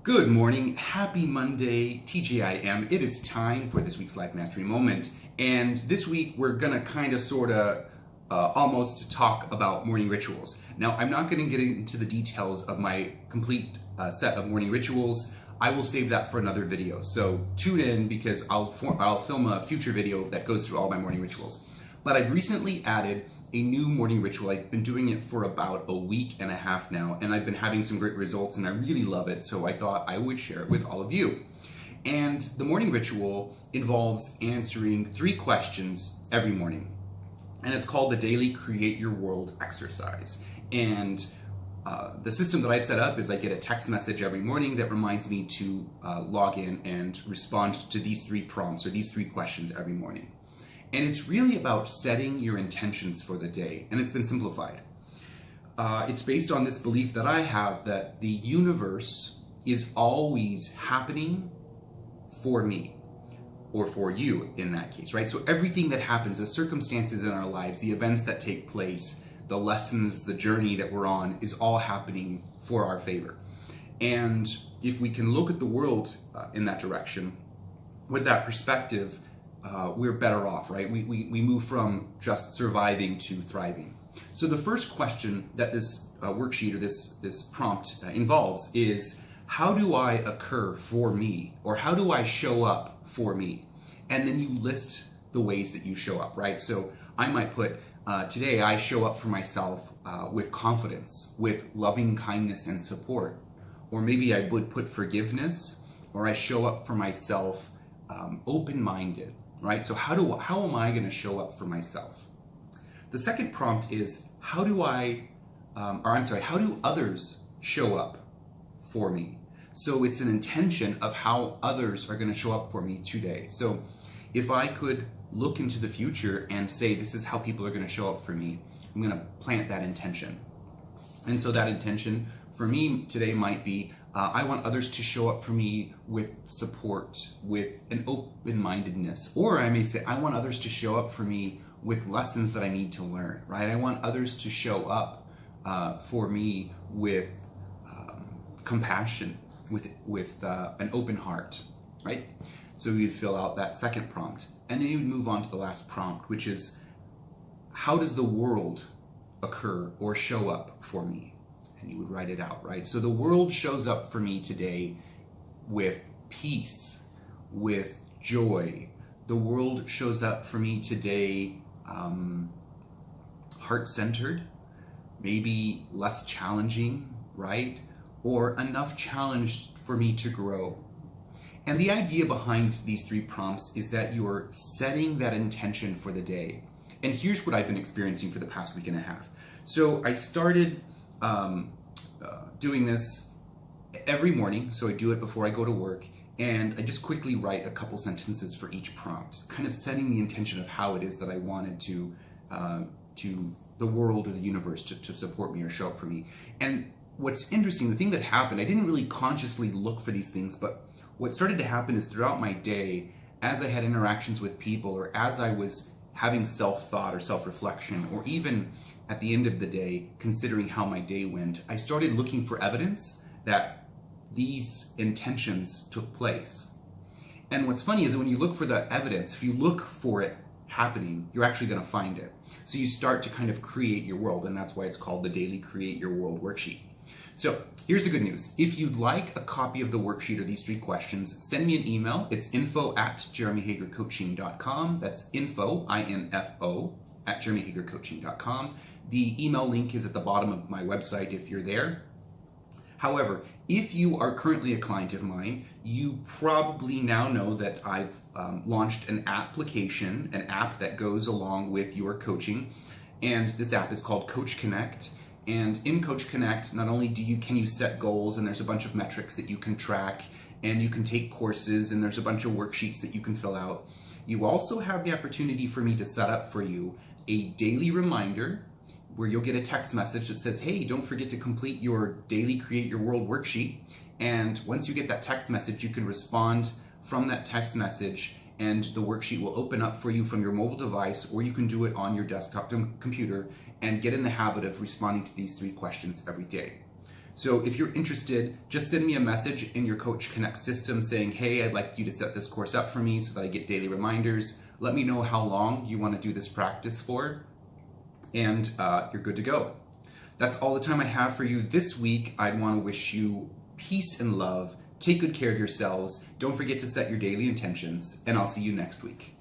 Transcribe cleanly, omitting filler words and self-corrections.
Good morning, happy Monday, TGIM. It is time for this week's Life Mastery Moment. And this week we're gonna almost talk about morning rituals. Now, I'm not gonna get into the details of my complete set of morning rituals. I will save that for another video. So tune in because I'll film a future video that goes through all my morning rituals. But I've recently added a new morning ritual. I've been doing it for about a week and a half now, and I've been having some great results and I really love it, so I thought I would share it with all of you. And the morning ritual involves answering 3 questions every morning. And it's called the Daily Create Your World exercise. And the system that I've set up is I get a text message every morning that reminds me to log in and respond to these 3 prompts or these 3 questions every morning. And it's really about setting your intentions for the day, and it's been simplified. It's based on this belief that I have that the universe is always happening for me, or for you in that case, right? So everything that happens, the circumstances in our lives, the events that take place, the lessons, the journey that we're on is all happening for our favor. And if we can look at the world in that direction, with that perspective, we're better off, right? We move from just surviving to thriving. So the first question that this worksheet or this prompt involves is, how do I occur for me? Or how do I show up for me? And then you list the ways that you show up, right? So I might put, today I show up for myself with confidence, with loving kindness and support. Or maybe I would put forgiveness, or I show up for myself open-minded. Right? So how am I going to show up for myself? The second prompt is, how do others show up for me? So it's an intention of how others are going to show up for me today. So if I could look into the future and say, this is how people are going to show up for me, I'm going to plant that intention. And so that intention for me today might be, I want others to show up for me with support, with an open-mindedness. Or I may say, I want others to show up for me with lessons that I need to learn, right? I want others to show up for me with compassion, with an open heart, right? So you'd fill out that second prompt. And then you'd move on to the last prompt, which is, how does the world occur or show up for me? And you would write it out, right? So the world shows up for me today with peace, with joy. The world shows up for me today heart-centered, maybe less challenging, right? Or enough challenged for me to grow. And the idea behind these 3 prompts is that you're setting that intention for the day. And here's what I've been experiencing for the past week and a half. So I started doing this every morning, so I do it before I go to work, and I just quickly write a couple sentences for each prompt, kind of setting the intention of how it is that I wanted to the world or the universe to support me or show up for me. And what's interesting, the thing that happened, I didn't really consciously look for these things, but what started to happen is throughout my day, as I had interactions with people, or as I was having self-thought or self-reflection, or even at the end of the day, considering how my day went, I started looking for evidence that these intentions took place. And what's funny is that when you look for the evidence, if you look for it happening, you're actually going to find it. So you start to kind of create your world, and that's why it's called the Daily Create Your World worksheet. So here's the good news. If you'd like a copy of the worksheet or these 3 questions, send me an email. It's info@jeremyhagercoaching.com. That's info, I-N-F-O, at jeremyhagercoaching.com. The email link is at the bottom of my website if you're there. However, if you are currently a client of mine, you probably now know that I've launched an application, an app that goes along with your coaching. And this app is called Coach Connect. And in Coach Connect, not only can you set goals, and there's a bunch of metrics that you can track, and you can take courses, and there's a bunch of worksheets that you can fill out. You also have the opportunity for me to set up for you a daily reminder where you'll get a text message that says, hey, don't forget to complete your Daily Create Your World worksheet. And once you get that text message, you can respond from that text message, and the worksheet will open up for you from your mobile device, or you can do it on your desktop computer and get in the habit of responding to these 3 questions every day. So if you're interested, just send me a message in your Coach Connect system saying, hey, I'd like you to set this course up for me so that I get daily reminders. Let me know how long you want to do this practice for, and you're good to go. That's all the time I have for you this week. I want to wish you peace and love. Take good care of yourselves. Don't forget to set your daily intentions, and I'll see you next week.